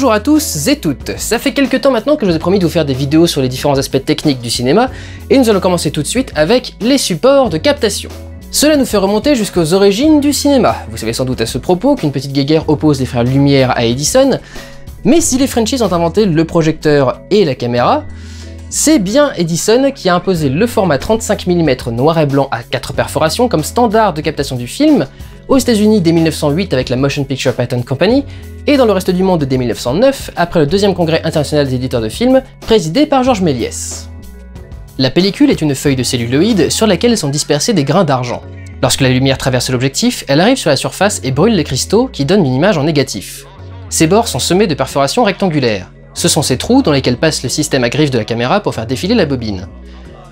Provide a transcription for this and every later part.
Bonjour à tous et toutes, ça fait quelques temps maintenant que je vous ai promis de vous faire des vidéos sur les différents aspects techniques du cinéma, et nous allons commencer tout de suite avec les supports de captation. Cela nous fait remonter jusqu'aux origines du cinéma. Vous savez sans doute à ce propos qu'une petite guéguerre oppose les frères Lumière à Edison, mais si les Frenchies ont inventé le projecteur et la caméra, c'est bien Edison qui a imposé le format 35 mm noir et blanc à 4 perforations comme standard de captation du film, aux États-Unis dès 1908 avec la Motion Picture Patent Company, et dans le reste du monde dès 1909, après le deuxième congrès international des éditeurs de films, présidé par Georges Méliès. La pellicule est une feuille de celluloïd sur laquelle sont dispersés des grains d'argent. Lorsque la lumière traverse l'objectif, elle arrive sur la surface et brûle les cristaux qui donnent une image en négatif. Ces bords sont semés de perforations rectangulaires. Ce sont ces trous dans lesquels passe le système à griffe de la caméra pour faire défiler la bobine.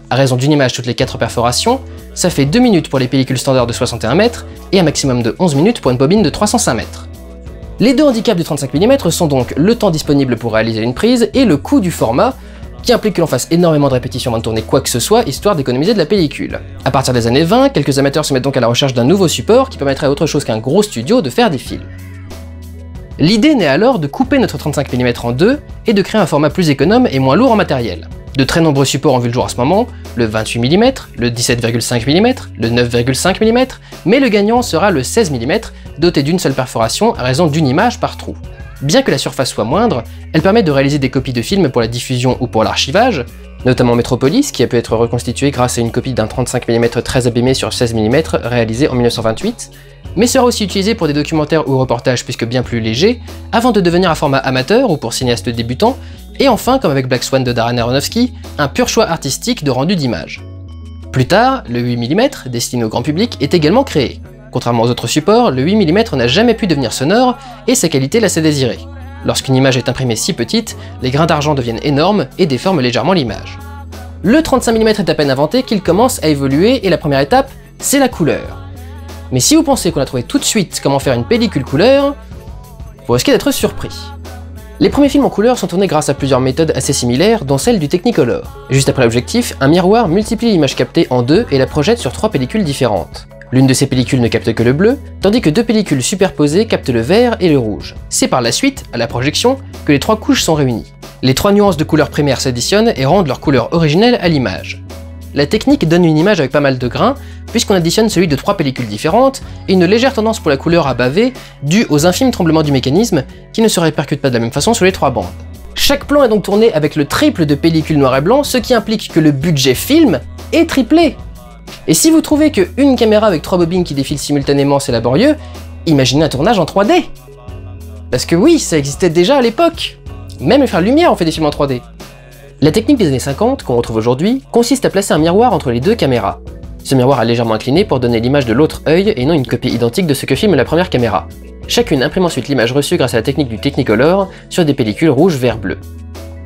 À raison d'une image toutes les 4 perforations, ça fait 2 minutes pour les pellicules standards de 61 mètres et un maximum de 11 minutes pour une bobine de 305 mètres. Les deux handicaps du 35 mm sont donc le temps disponible pour réaliser une prise et le coût du format, qui implique que l'on fasse énormément de répétitions avant de tourner quoi que ce soit, histoire d'économiser de la pellicule. À partir des années 20, quelques amateurs se mettent donc à la recherche d'un nouveau support qui permettrait à autre chose qu'un gros studio de faire des films. L'idée naît alors de couper notre 35 mm en deux et de créer un format plus économe et moins lourd en matériel. De très nombreux supports ont vu le jour à ce moment, le 28 mm, le 17,5 mm, le 9,5 mm, mais le gagnant sera le 16 mm, doté d'une seule perforation à raison d'une image par trou. Bien que la surface soit moindre, elle permet de réaliser des copies de films pour la diffusion ou pour l'archivage, notamment Metropolis, qui a pu être reconstitué grâce à une copie d'un 35 mm très abîmé sur 16 mm réalisé en 1928, mais sera aussi utilisé pour des documentaires ou reportages puisque bien plus léger, avant de devenir un format amateur ou pour cinéastes débutants, et enfin, comme avec Black Swan de Darren Aronofsky, un pur choix artistique de rendu d'image. Plus tard, le 8 mm, destiné au grand public, est également créé. Contrairement aux autres supports, le 8 mm n'a jamais pu devenir sonore, et sa qualité laisse à désirer. Lorsqu'une image est imprimée si petite, les grains d'argent deviennent énormes et déforment légèrement l'image. Le 35 mm est à peine inventé qu'il commence à évoluer, et la première étape, c'est la couleur. Mais si vous pensez qu'on a trouvé tout de suite comment faire une pellicule couleur, vous risquez d'être surpris. Les premiers films en couleur sont tournés grâce à plusieurs méthodes assez similaires, dont celle du Technicolor. Juste après l'objectif, un miroir multiplie l'image captée en deux et la projette sur 3 pellicules différentes. L'une de ces pellicules ne capte que le bleu, tandis que 2 pellicules superposées captent le vert et le rouge. C'est par la suite, à la projection, que les 3 couches sont réunies. Les 3 nuances de couleurs primaires s'additionnent et rendent leur couleur originelle à l'image. La technique donne une image avec pas mal de grains, puisqu'on additionne celui de 3 pellicules différentes, et une légère tendance pour la couleur à baver, due aux infimes tremblements du mécanisme, qui ne se répercutent pas de la même façon sur les 3 bandes. Chaque plan est donc tourné avec le triple de pellicules noir et blanc, ce qui implique que le budget film est triplé. Et si vous trouvez qu'une caméra avec 3 bobines qui défilent simultanément c'est laborieux, imaginez un tournage en 3D. Parce que oui, ça existait déjà à l'époque. Même les frères Lumière ont fait des films en 3D. La technique des années 50, qu'on retrouve aujourd'hui, consiste à placer un miroir entre les deux caméras. Ce miroir est légèrement incliné pour donner l'image de l'autre œil et non une copie identique de ce que filme la première caméra. Chacune imprime ensuite l'image reçue grâce à la technique du Technicolor sur des pellicules rouge, vert, bleu.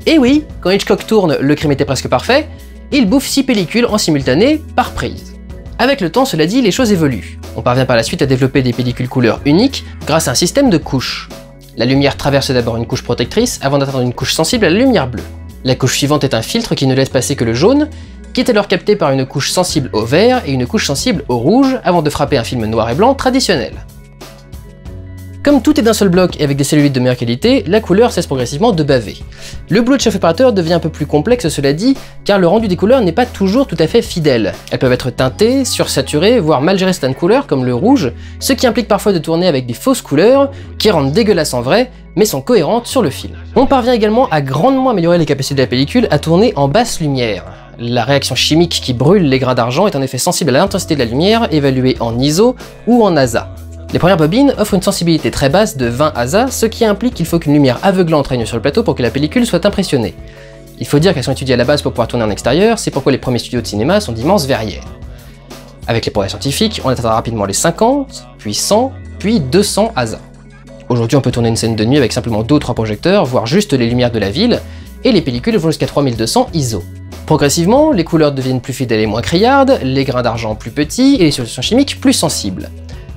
Et oui, quand Hitchcock tourne Le Crime était presque parfait, il bouffe 6 pellicules en simultané par prise. Avec le temps, cela dit, les choses évoluent. On parvient par la suite à développer des pellicules couleur uniques grâce à un système de couches. La lumière traverse d'abord une couche protectrice avant d'atteindre une couche sensible à la lumière bleue. La couche suivante est un filtre qui ne laisse passer que le jaune, qui est alors capté par une couche sensible au vert et une couche sensible au rouge avant de frapper un film noir et blanc traditionnel. Comme tout est d'un seul bloc et avec des cellulites de meilleure qualité, la couleur cesse progressivement de baver. Le boulot de chef opérateur devient un peu plus complexe cela dit, car le rendu des couleurs n'est pas toujours tout à fait fidèle. Elles peuvent être teintées, sursaturées, voire mal gérées certaines couleurs comme le rouge, ce qui implique parfois de tourner avec des fausses couleurs, qui rendent dégueulasses en vrai, mais sont cohérentes sur le film. On parvient également à grandement améliorer les capacités de la pellicule à tourner en basse lumière. La réaction chimique qui brûle les grains d'argent est en effet sensible à l'intensité de la lumière, évaluée en ISO ou en ASA. Les premières bobines offrent une sensibilité très basse de 20 ASA, ce qui implique qu'il faut qu'une lumière aveuglante règne sur le plateau pour que la pellicule soit impressionnée. Il faut dire qu'elles sont étudiées à la base pour pouvoir tourner en extérieur, c'est pourquoi les premiers studios de cinéma sont d'immenses verrières. Avec les progrès scientifiques, on atteindra rapidement les 50, puis 100, puis 200 ASA. Aujourd'hui on peut tourner une scène de nuit avec simplement 2 ou 3 projecteurs, voire juste les lumières de la ville, et les pellicules vont jusqu'à 3200 ISO. Progressivement, les couleurs deviennent plus fidèles et moins criardes, les grains d'argent plus petits et les solutions chimiques plus sensibles.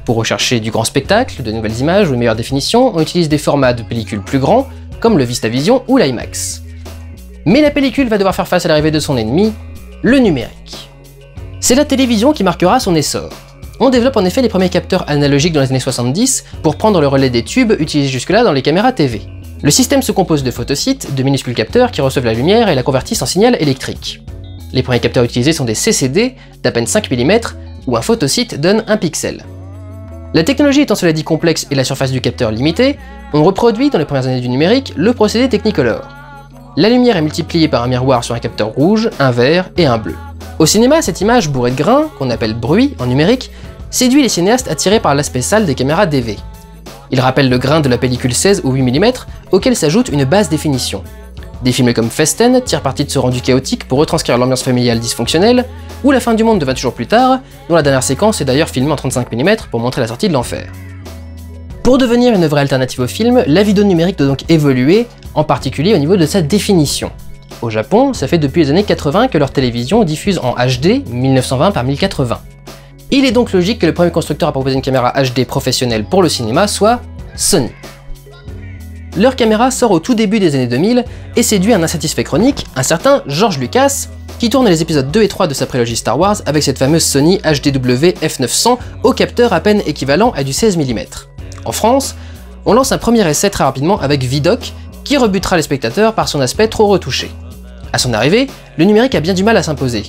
Pour rechercher du grand spectacle, de nouvelles images ou une meilleure définition, on utilise des formats de pellicules plus grands, comme le VistaVision ou l'IMAX. Mais la pellicule va devoir faire face à l'arrivée de son ennemi, le numérique. C'est la télévision qui marquera son essor. On développe en effet les premiers capteurs analogiques dans les années 70 pour prendre le relais des tubes utilisés jusque-là dans les caméras TV. Le système se compose de photosites, de minuscules capteurs qui reçoivent la lumière et la convertissent en signal électrique. Les premiers capteurs utilisés sont des CCD d'à peine 5 mm, où un photosite donne 1 pixel. La technologie étant cela dit complexe et la surface du capteur limitée, on reproduit dans les premières années du numérique le procédé Technicolor. La lumière est multipliée par un miroir sur un capteur rouge, un vert et un bleu. Au cinéma, cette image bourrée de grains, qu'on appelle bruit en numérique, séduit les cinéastes attirés par l'aspect sale des caméras DV. Il rappelle le grain de la pellicule 16 ou 8 mm, auquel s'ajoute une basse définition. Des films comme Festen tirent parti de ce rendu chaotique pour retranscrire l'ambiance familiale dysfonctionnelle, ou La fin du monde de 28 jours plus tard, dont la dernière séquence est d'ailleurs filmée en 35 mm pour montrer la sortie de l'enfer. Pour devenir une vraie alternative au film, la vidéo numérique doit donc évoluer, en particulier au niveau de sa définition. Au Japon, ça fait depuis les années 80 que leur télévision diffuse en HD 1920 par 1080. Il est donc logique que le premier constructeur à proposer une caméra HD professionnelle pour le cinéma soit Sony. Leur caméra sort au tout début des années 2000 et séduit un insatisfait chronique, un certain George Lucas, qui tourne les épisodes 2 et 3 de sa prélogie Star Wars avec cette fameuse Sony HDW F900 au capteur à peine équivalent à du 16 mm. En France, on lance un premier essai très rapidement avec Vidoc, qui rebutera les spectateurs par son aspect trop retouché. À son arrivée, le numérique a bien du mal à s'imposer.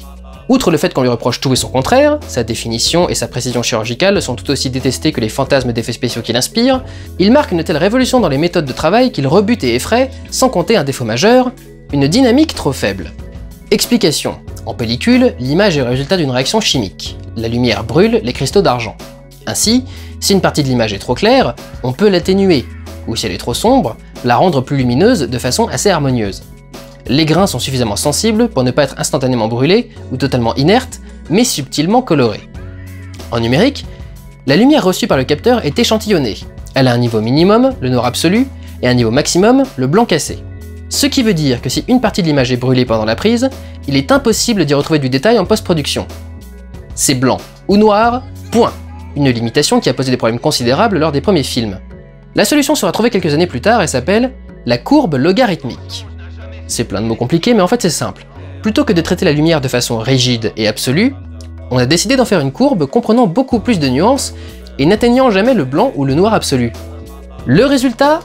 Outre le fait qu'on lui reproche tout et son contraire, sa définition et sa précision chirurgicale sont tout aussi détestés que les fantasmes d'effets spéciaux qu'il inspire, il marque une telle révolution dans les méthodes de travail qu'il rebute et effraie, sans compter un défaut majeur, une dynamique trop faible. Explication. En pellicule, l'image est le résultat d'une réaction chimique. La lumière brûle les cristaux d'argent. Ainsi, si une partie de l'image est trop claire, on peut l'atténuer, ou si elle est trop sombre, la rendre plus lumineuse de façon assez harmonieuse. Les grains sont suffisamment sensibles pour ne pas être instantanément brûlés ou totalement inertes, mais subtilement colorés. En numérique, la lumière reçue par le capteur est échantillonnée. Elle a un niveau minimum, le noir absolu, et un niveau maximum, le blanc cassé. Ce qui veut dire que si une partie de l'image est brûlée pendant la prise, il est impossible d'y retrouver du détail en post-production. C'est blanc ou noir, point. Une limitation qui a posé des problèmes considérables lors des premiers films. La solution sera trouvée quelques années plus tard et s'appelle la courbe logarithmique. C'est plein de mots compliqués, mais en fait c'est simple. Plutôt que de traiter la lumière de façon rigide et absolue, on a décidé d'en faire une courbe comprenant beaucoup plus de nuances et n'atteignant jamais le blanc ou le noir absolu. Le résultat ?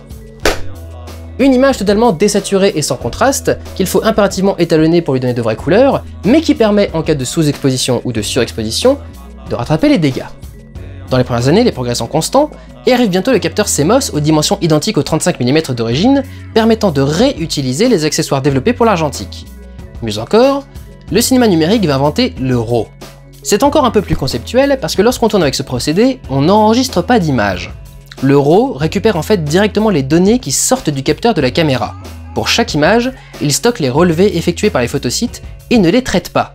Une image totalement désaturée et sans contraste, qu'il faut impérativement étalonner pour lui donner de vraies couleurs, mais qui permet, en cas de sous-exposition ou de surexposition, de rattraper les dégâts. Dans les premières années, les progrès sont constants, et arrive bientôt le capteur CMOS aux dimensions identiques aux 35 mm d'origine, permettant de réutiliser les accessoires développés pour l'argentique. Mieux encore, le cinéma numérique va inventer le RAW. C'est encore un peu plus conceptuel parce que lorsqu'on tourne avec ce procédé, on n'enregistre pas d'image. Le RAW récupère en fait directement les données qui sortent du capteur de la caméra. Pour chaque image, il stocke les relevés effectués par les photosites et ne les traite pas.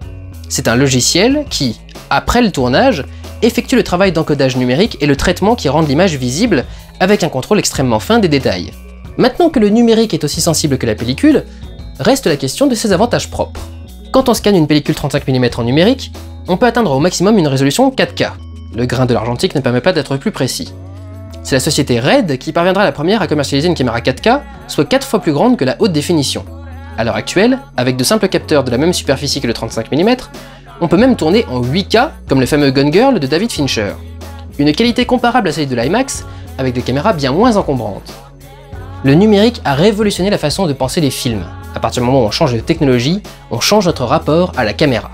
C'est un logiciel qui, après le tournage, effectue le travail d'encodage numérique et le traitement qui rendent l'image visible, avec un contrôle extrêmement fin des détails. Maintenant que le numérique est aussi sensible que la pellicule, reste la question de ses avantages propres. Quand on scanne une pellicule 35 mm en numérique, on peut atteindre au maximum une résolution 4K. Le grain de l'argentique ne permet pas d'être plus précis. C'est la société RED qui parviendra la première à commercialiser une caméra 4K, soit 4 fois plus grande que la haute définition. À l'heure actuelle, avec de simples capteurs de la même superficie que le 35 mm, on peut même tourner en 8K, comme le fameux Gun Girl de David Fincher. Une qualité comparable à celle de l'IMAX, avec des caméras bien moins encombrantes. Le numérique a révolutionné la façon de penser les films. À partir du moment où on change de technologie, on change notre rapport à la caméra.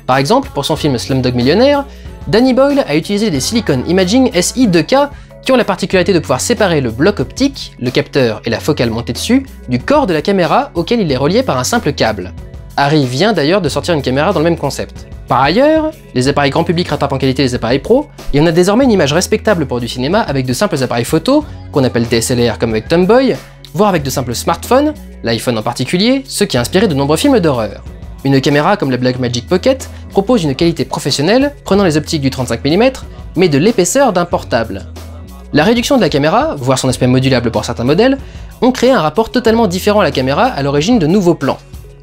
Par exemple, pour son film Slumdog Millionnaire, Danny Boyle a utilisé des Silicon Imaging SI 2K qui ont la particularité de pouvoir séparer le bloc optique, le capteur et la focale montée dessus, du corps de la caméra auquel il est relié par un simple câble. Arri vient d'ailleurs de sortir une caméra dans le même concept. Par ailleurs, les appareils grand public rattrapent en qualité les appareils pro, et on a désormais une image respectable pour du cinéma avec de simples appareils photo, qu'on appelle DSLR comme avec Tomboy, voire avec de simples smartphones, l'iPhone en particulier, ce qui a inspiré de nombreux films d'horreur. Une caméra comme la Blackmagic Pocket propose une qualité professionnelle, prenant les optiques du 35 mm, mais de l'épaisseur d'un portable. La réduction de la caméra, voire son aspect modulable pour certains modèles, ont créé un rapport totalement différent à la caméra à l'origine de nouveaux plans.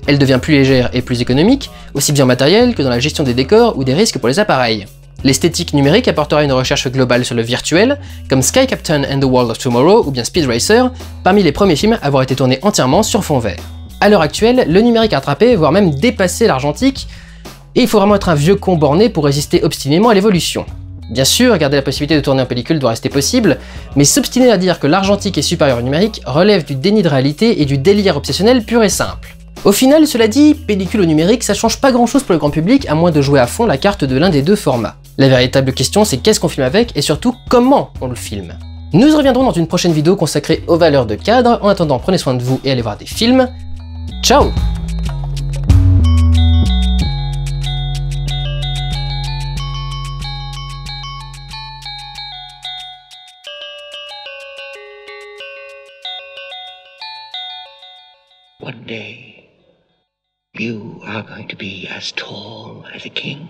Elle devient plus légère et plus économique, aussi bien en matériel que dans la gestion des décors ou des risques pour les appareils. L'esthétique numérique apportera une recherche globale sur le virtuel, comme Sky Captain and the World of Tomorrow ou bien Speed Racer, parmi les premiers films à avoir été tournés entièrement sur fond vert. À l'heure actuelle, le numérique a rattrapé, voire même dépassé l'argentique, et il faut vraiment être un vieux con borné pour résister obstinément à l'évolution. Bien sûr, garder la possibilité de tourner en pellicule doit rester possible, mais s'obstiner à dire que l'argentique est supérieur au numérique relève du déni de réalité et du délire obsessionnel pur et simple. Au final, cela dit, pellicule au numérique, ça change pas grand chose pour le grand public à moins de jouer à fond la carte de l'un des deux formats. La véritable question c'est qu'est-ce qu'on filme avec et surtout comment on le filme. Nous y reviendrons dans une prochaine vidéo consacrée aux valeurs de cadre. En attendant, prenez soin de vous et allez voir des films. Ciao! One day, you are going to be as tall as a king.